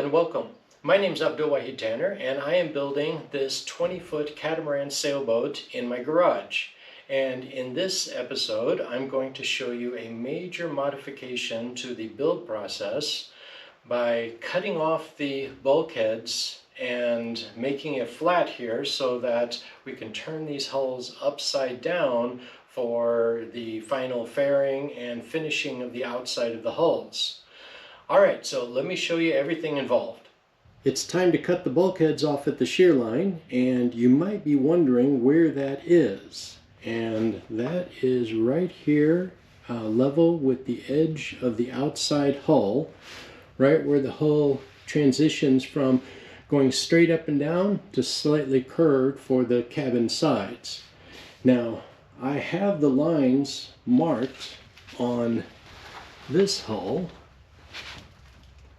and welcome. My name is Abdul Wahid Tanner, and I am building this 20-foot catamaran sailboat in my garage. And in this episode, I'm going to show you a major modification to the build process by cutting off the bulkheads and making it flat here so that we can turn these hulls upside down for the final fairing and finishing of the outside of the hulls. Alright, so let me show you everything involved. It's time to cut the bulkheads off at the shear line, and you might be wondering where that is. And that is right here, level with the edge of the outside hull, right where the hull transitions from going straight up and down to slightly curved for the cabin sides. Now, I have the lines marked on this hull,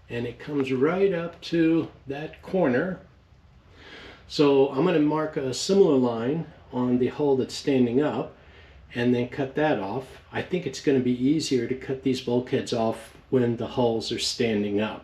and it comes right up to that corner. So I'm going to mark a similar line on the hull that's standing up and then cut that off. I think it's going to be easier to cut these bulkheads off when the hulls are standing up.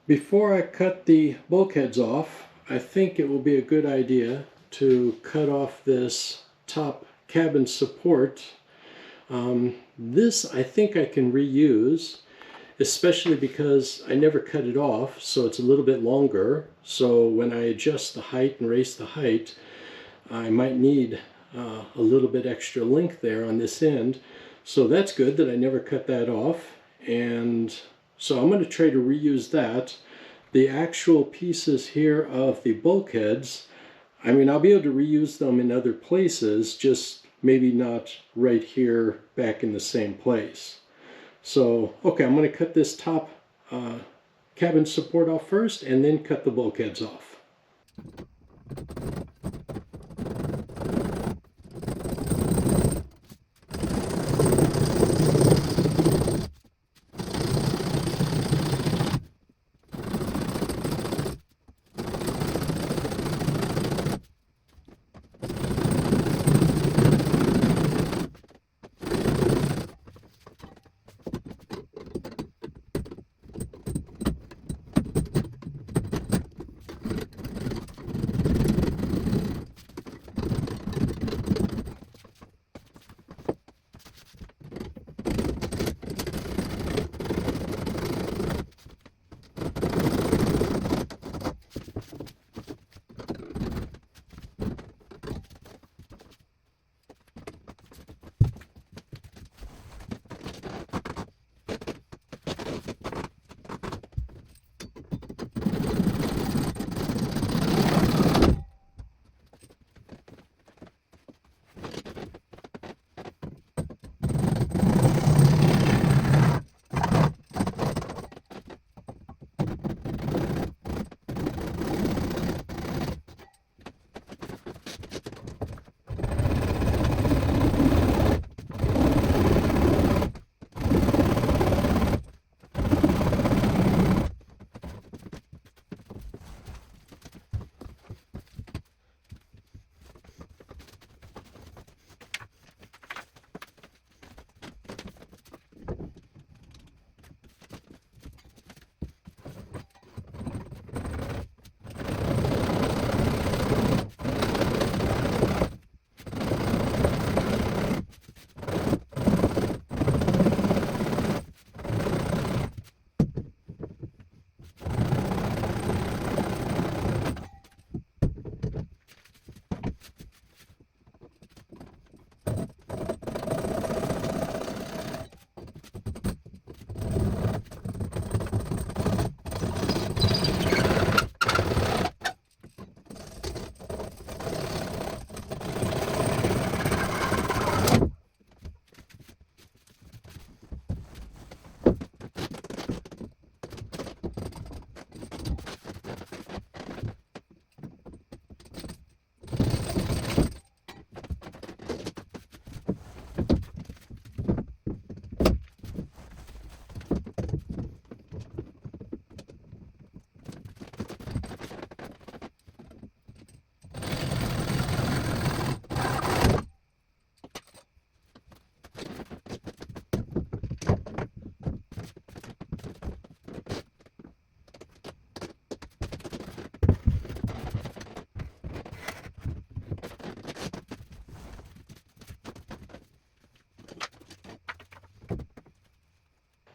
Before I cut the bulkheads off, I think it will be a good idea to cut off this top cabin support. This I think I can reuse, especially because I never cut it off, so it's a little bit longer. So when I adjust the height and raise the height, I might need a little bit extra length there on this end. So that's good that I never cut that off. And so I'm going to try to reuse that. The actual pieces here of the bulkheads, I mean, I'll be able to reuse them in other places, just maybe not right here back in the same place. So, okay, I'm going to cut this top cabin support off first and then cut the bulkheads off.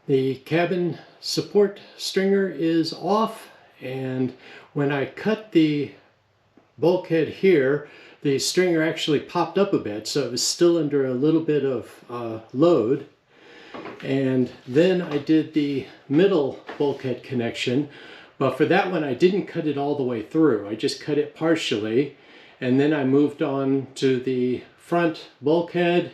The cabin support stringer is off, and when I cut the bulkhead here, the stringer actually popped up a bit, so it was still under a little bit of load. And then I did the middle bulkhead connection, but for that one I didn't cut it all the way through. I just cut it partially, and then I moved on to the front bulkhead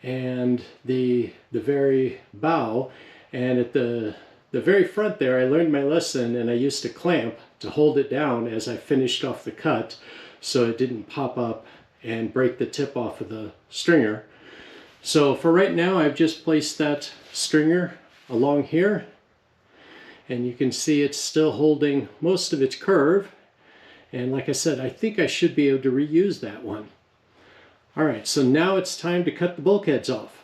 and the very bow. And at the very front there, I learned my lesson, and I used a clamp to hold it down as I finished off the cut so it didn't pop up and break the tip off of the stringer. So for right now, I've just placed that stringer along here, and you can see it's still holding most of its curve. And like I said, I think I should be able to reuse that one. All right, so now it's time to cut the bulkheads off.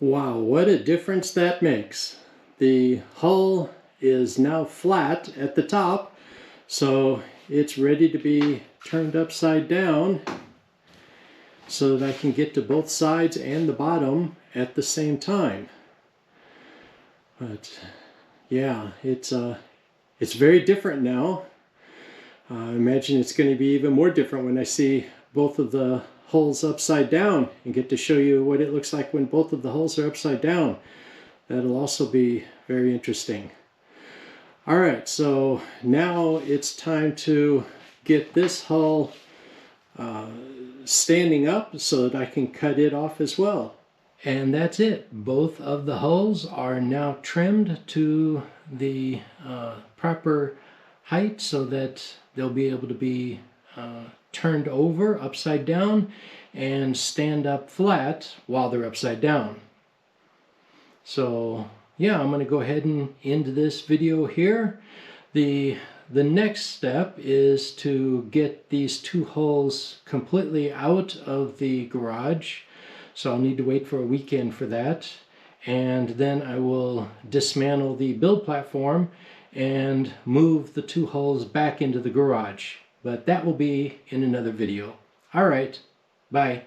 Wow, what a difference that makes. The hull is now flat at the top, so it's ready to be turned upside down so that I can get to both sides and the bottom at the same time. But yeah, it's very different now. I imagine it's going to be even more different when I see both of the hulls upside down and get to show you what it looks like when both of the hulls are upside down. That'll also be very interesting. All right, so now it's time to get this hull standing up so that I can cut it off as well. And that's it. Both of the hulls are now trimmed to the proper height so that they'll be able to be turned over upside down and stand up flat while they're upside down. So yeah, I'm going to go ahead and end this video here. The next step is to get these two hulls completely out of the garage. So I'll need to wait for a weekend for that. And then I will dismantle the build platform and move the two hulls back into the garage. But that will be in another video. All right, bye.